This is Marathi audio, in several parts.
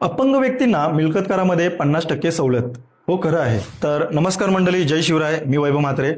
अपंग व्यक्तींना मिळकत करामध्ये 50% सवलत. हो, खरं आहे. तर नमस्कार मंडळी, जय शिवराय. मी वैभव म्हात्रे.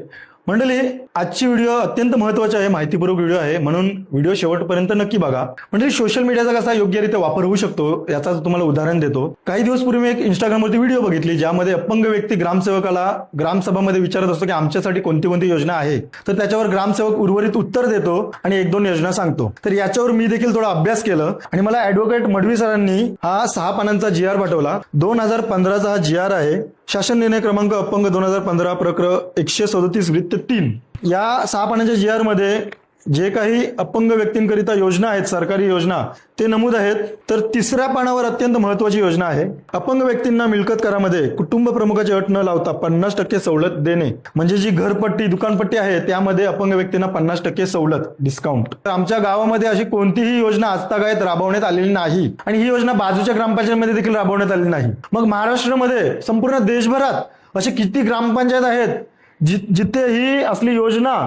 मंडळी, आजची व्हिडिओ अत्यंत महत्त्वाची आहे, माहितीपूर्वक व्हिडिओ आहे, म्हणून व्हिडिओ शेवटपर्यंत नक्की बघा. म्हणजे सोशल मीडियाचा कसा योग्यरित्या वापर होऊ शकतो याचा तुम्हाला उदाहरण देतो. काही दिवस पूर्वी मी एक इंस्टाग्रामवरती व्हिडिओ बघितली ज्यामध्ये अपंग व्यक्ती ग्रामसेवकाला ग्रामसभामध्ये विचारत असतो की आमच्यासाठी कोणती कोणती योजना आहे. तर त्याच्यावर ग्रामसेवक उर्वरित उत्तर देतो आणि एक दोन योजना सांगतो. तर याच्यावर मी देखील थोडा अभ्यास केला आणि मला ॲडव्होकेट मडवी सरांनी हा 6 पानांचा GR पाठवला. 2015चा हा GR आहे. शासन निर्णय क्रमांक अपंग 2015 प्रकरण 137 वृत्त 3. या 6 पानांच्या GR मध्ये जे काही अपंग व्यक्तींकरिता योजना आहेत, सरकारी योजना, ते नमूद आहेत. तर 3ऱ्या पानावर अत्यंत महत्वाची योजना आहे. अपंग व्यक्तींना मिळकत करामध्ये कुटुंब प्रमुखाची अट न लावता 50% सवलत देणे. म्हणजे जी घरपट्टी, दुकानपट्टी आहे त्यामध्ये अपंग व्यक्तींना 50% सवलत, डिस्काउंट. आमच्या गावामध्ये अशी कोणतीही योजना आजतागायत राबवण्यात आलेली नाही आणि ही योजना बाजूच्या ग्रामपंचायतीमध्ये देखील राबवण्यात आलेली नाही. मग महाराष्ट्रामध्ये, संपूर्ण देशभरात असे किती ग्रामपंचायत आहेत जिथे ही असली योजना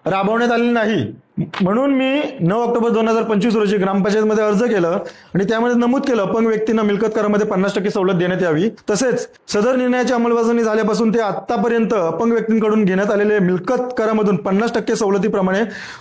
राबवण्यात आलेली नाही. म्हणून मी 9 ऑक्टोबर 2025 रोजी ग्रामपंचायतमध्ये अर्ज केला आणि त्यामध्ये नमूद केलं अपंग व्यक्तींना मिळकत करामध्ये 50% सवलत देण्यात यावी. तसेच सदर निर्णयाची अंमलबजावणी झाल्यापासून ते आतापर्यंत अपंग व्यक्तींकडून घेण्यात आलेले मिळकत करामधून 50% सवलतीप्रमाणे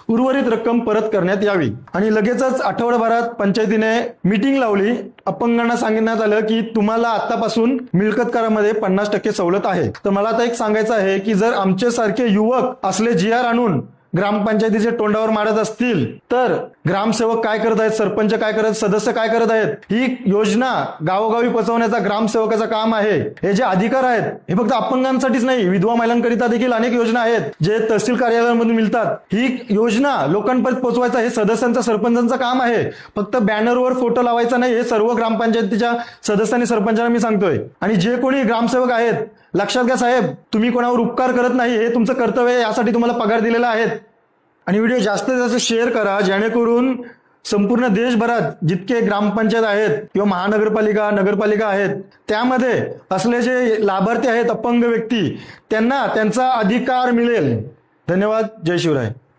उर्वरित रक्कम परत करण्यात यावी. आणि लगेचच आठवडाभरात पंचायतीने मीटिंग लावली. अपंगांना सांगण्यात आलं की तुम्हाला आतापासून मिळकत करामध्ये 50% सवलत आहे. तर मला आता एक सांगायचं आहे की जर आमचे सारखे युवक असले GR आणून ग्रामपंचायतीचे तोंडावर मारत असतील तर ग्रामसेवक काय करत आहेत, सरपंच काय करत, सदस्य काय करत आहेत, ही योजना गावोगावी पोहोचवण्याचा ग्रामसेवकाचं काम आहे. हे जे अधिकार आहेत हे फक्त अपंगांसाठीच नाही, विधवा महिलांकरिता देखील अनेक योजना आहेत जे तहसील कार्यालयांमधून मिळतात. ही योजना लोकांपर्यंत पोहोचवायचा हे सदस्यांचं, सरपंचांचं काम आहे. फक्त बॅनरवर फोटो लावायचा नाही, हे सर्व ग्रामपंचायतीच्या सदस्यांनी, सरपंचांना मी सांगतोय. आणि जे कोणी ग्रामसेवक आहेत, लक्षात घ्या साहेब, तुम्ही कोणावर उपकार करत नाही, हे तुमचं कर्तव्य आहे, यासाठी तुम्हाला पगार दिलेला आहे. आणि व्हिडिओ जास्तीत जास्त शेअर करा जेणेकरून संपूर्ण देशभरात जितके ग्रामपंचायत आहेत किंवा महानगरपालिका, नगरपालिका आहेत त्यामध्ये असले जे लाभार्थी आहेत अपंग व्यक्ती, त्यांना त्यांचा अधिकार मिळेल. धन्यवाद. जय शिवराय.